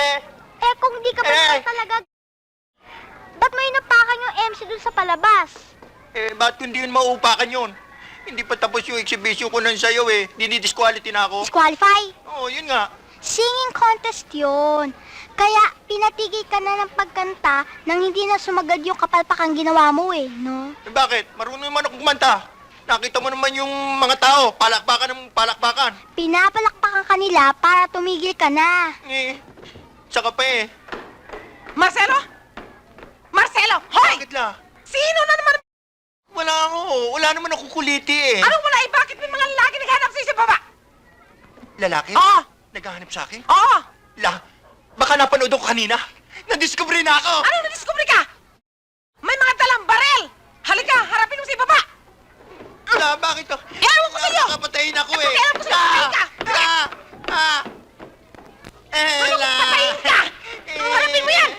Eh, kung di ka ba talaga, ba't mo inapakan yung MC dun sa palabas? Ba't hindi yun mauupakan yun? Hindi pa tapos yung exhibition ko ng sayaw Dinidisquality na ako. Disqualify? Oo, yun nga. Singing contest yun. Kaya pinatigil ka na ng pagkanta nang hindi na sumagad yung kapalpakang ginawa mo no? Bakit? Marunong naman ako kumanta. Nakita mo naman yung mga tao, palakpakan ng palakpakan. Pinapalakpakan ka nila para tumigil ka na. Tsaka pa Marcelo? Marcelo! Hoy! Bakit la? Sino na naman? Wala naman ako kuliti Anong wala eh? Bakit may mga lalaki naghanap sa baba? Lalaki? Oo! Naghahanap sa akin? Oo! Baka napanood ako kanina. Nadiscover na ako! Anong nadiscover ka? May mga dalang barel! Halika, harapin mo sa baba! Bakit to? Ewan ko sa'yo! Nakapatayin ako Pakialam ko sa'yo, patayin ka! Patayin ka! Harapin mo yan!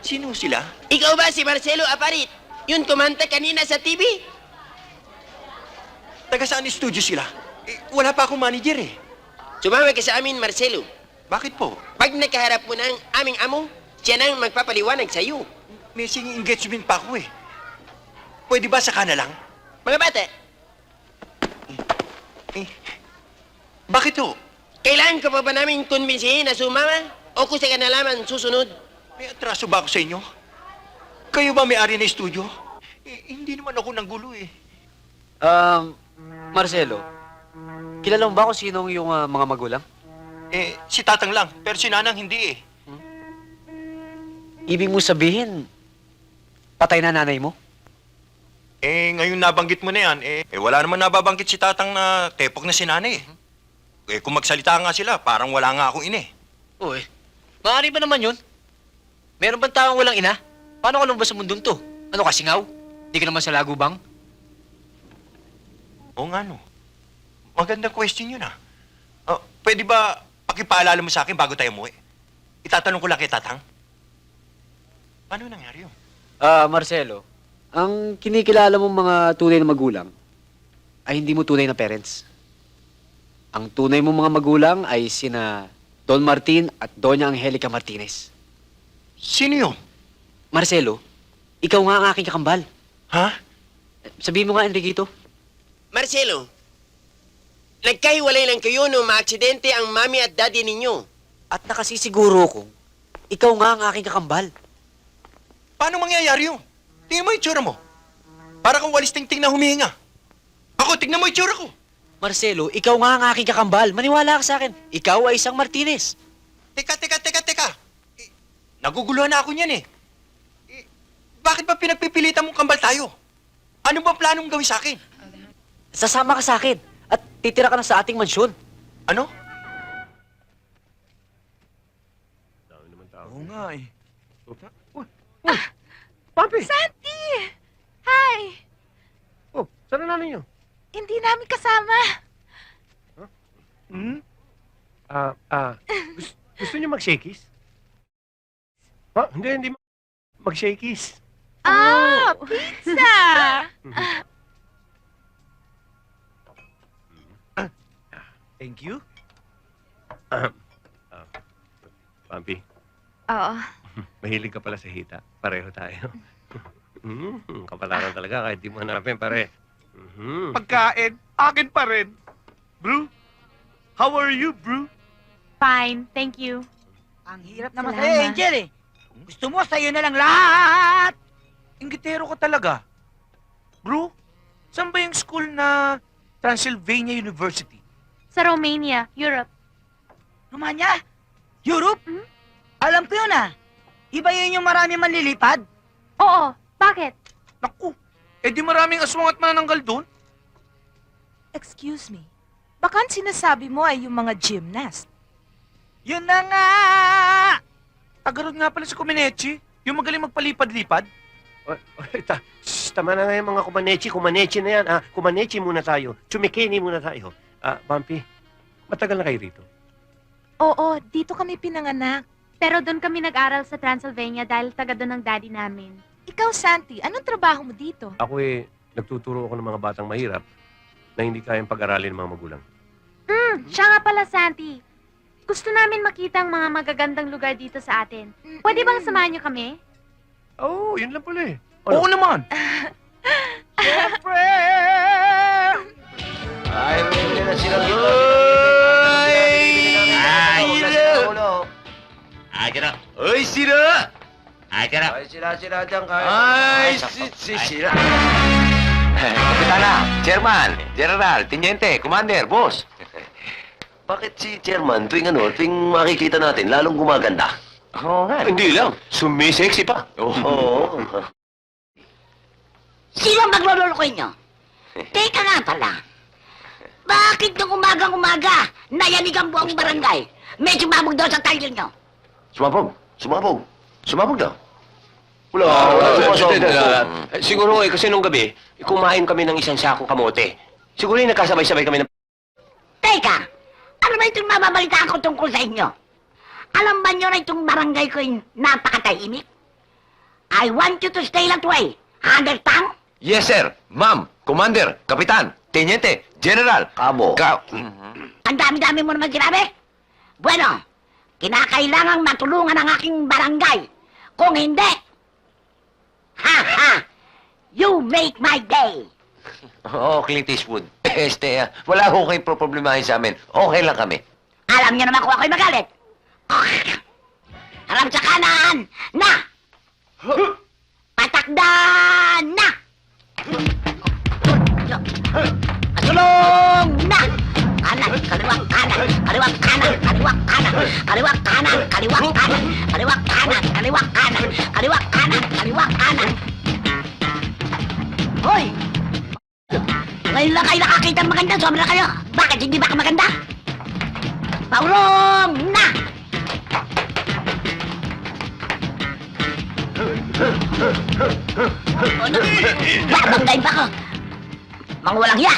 Sino sila? Ikaw ba si Marcelo Aparit? Yun kumanta kanina sa TV? Taga saan studio sila? Wala pa akong manager Sumama ka sa amin, Marcelo. Bakit po? Pag nakaharap mo ng aming amo, siya nang magpapaliwanag sa'yo. May singing engagement pa ako Pwede ba saka na lang? Mga bata, Bakit to? kailangan ka pa ba namin kumbinsihin na sumama? O kung sa ka na lamang susunod? May atraso ba ako sa inyo? Kayo ba may-ari na studio? Hindi naman ako nanggulo Marcelo, kilala mo ba kung sinong yung mga magulang? Si Tatang lang, pero si Nanang hindi Ibig mo sabihin, patay na nanay mo? Ngayon nabanggit mo na yan, wala naman nababanggit si Tatang na tepok na si Nanay kung magsalita nga sila, parang wala nga akong ina Uy, maaari ba naman yun? Meron bang taong walang ina? Paano ka lumabas sa mundong to? Ano ka, singaw? Di ka naman sa lagubang? Oo nga no. Magandang question yun pwede ba pakipaalala mo sa akin bago tayo umuwi? Itatanong ko lang kay Tatang. Paano nangyari yun? Marcelo, ang kinikilala mong mga tunay na magulang ay hindi mo tunay na parents. Ang tunay mong mga magulang ay sina Don Martin at Doña Angelica Martinez. Sino yun? Marcelo, ikaw nga ang aking kakambal. Ha? Sabihin mo nga, Enriquito. Marcelo, nagkahiwalay lang kayo nung maaksidente ang mami at daddy ninyo. At nakasisiguro kong ikaw nga ang aking kakambal. Paano mangyayari yun? Tingnan mo yung tsura mo. Para kang walis tingting na humihinga. Ako, tignan mo yung tsura ko. Marcelo, ikaw nga ang aking kakambal. Maniwala ka sa akin. Ikaw ay isang Martinez. Teka. Naguguluhan na ako niyan bakit ba pinagpipilitan mong kambal tayo? Ano ba planong gawin sa akin? Sasama ka sa akin at titira ka na sa ating mansyon. Ano? Oo nga Papi! Santi! Hi! Oh, saan na nanay niyo? Hindi namin kasama. Gusto niyo mag-shakies? Hindi mag-shakies. Pizza! Thank you. Papi, Oo. mahilig ka pala sa hita. Pareho tayo. Kapalaran talaga kahit di mo hanapin, pare. Pagkain, akin pa rin. Bro, how are you, bro? Fine, thank you. Ang hirap naman Salamat. sa'yo, Angel Gusto mo, sa'yo na lang lahat. Inggitero ka talaga. Bro, saan ba yung school na Transylvania University? Sa Romania, Europe. Romania? Europe? Alam ko yun Iba yun yung marami manlilipad. Oo, bakit? Naku, di maraming aswang at manananggal doon. Excuse me. Baka ang sinasabi mo ay yung mga gymnast. Yun na nga! Tagarod nga pala si Kuminechi, yung magaling magpalipad-lipad. Tama na nga yung mga kumanechi na yan. Kumanechi muna tayo. Chumikini muna tayo. Bumpy, matagal na kayo rito? Oo, dito kami pinanganak. Pero doon kami nag-aral sa Transylvania dahil taga doon ang daddy namin. Ikaw, Santi, anong trabaho mo dito? Ako nagtuturo ako ng mga batang mahirap na hindi kayang pag-aralin ng mga magulang. Siya nga pala, Santi. Gusto namin makita ang mga magagandang lugar dito sa atin. Pwede bang samahan niyo kami? Oo, yun lang pala eh. Oo naman. Ay, hindi na sila dito. Ay, ka na. Uy, sila! Ay, ka na. Ay, sila dyan kayo. Ay, sila. Kapitana, Chairman, General, Teniente, Commander, Boss. Bakit si Chairman tuwing makikita natin, lalong gumaganda? Oo nga. Hindi lang, sumisexy pa. Oo. Sino maglololokoy nyo? Teka nga pala. Bakit nung umagang-umaga, nayanig ang buong barangay? May sumabog daw sa title nyo. Sumabog daw. Wala, sumasabog. Siguro kasi nung gabi, kumain kami ng isang sakong kamote. Siguro nagkasabay-sabay kami ng... Teka, ano ba itong mababalitaan ko tungkol sa inyo? Alam ba nyo na itong barangay ko yung napakatahimik? I want you to stay that way. Understand? Yes, sir. Ma'am, Commander, Kapitan, Teniente, General. Kabo. Ang dami-dami mo naman sinabi. Bueno, kinakailangang matulungan ang aking barangay. Kung hindi, ha! You make my day. Oo, Clint Eastwood. Wala ho kayong problemahin sa amin. Okay lang kami. Alam niyo naman kung ako'y magalit. Harap sa kanan, na! Patakdan, na! Pasulong, na! Kanan, kaliwang kanan, kaliwang kanan, kaliwang kanan, kaliwang kanan, kaliwang kanan, kaliwang kanan, kaliwang kanan, kaliwang kanan, kaliwang kanan. Hoy! Ngayon lang kayo nakakita ng maganda, sobra kayo. Bakit hindi ba ka maganda? Paulong na! Ano? Babanggain pa ko. Mga walang hiya!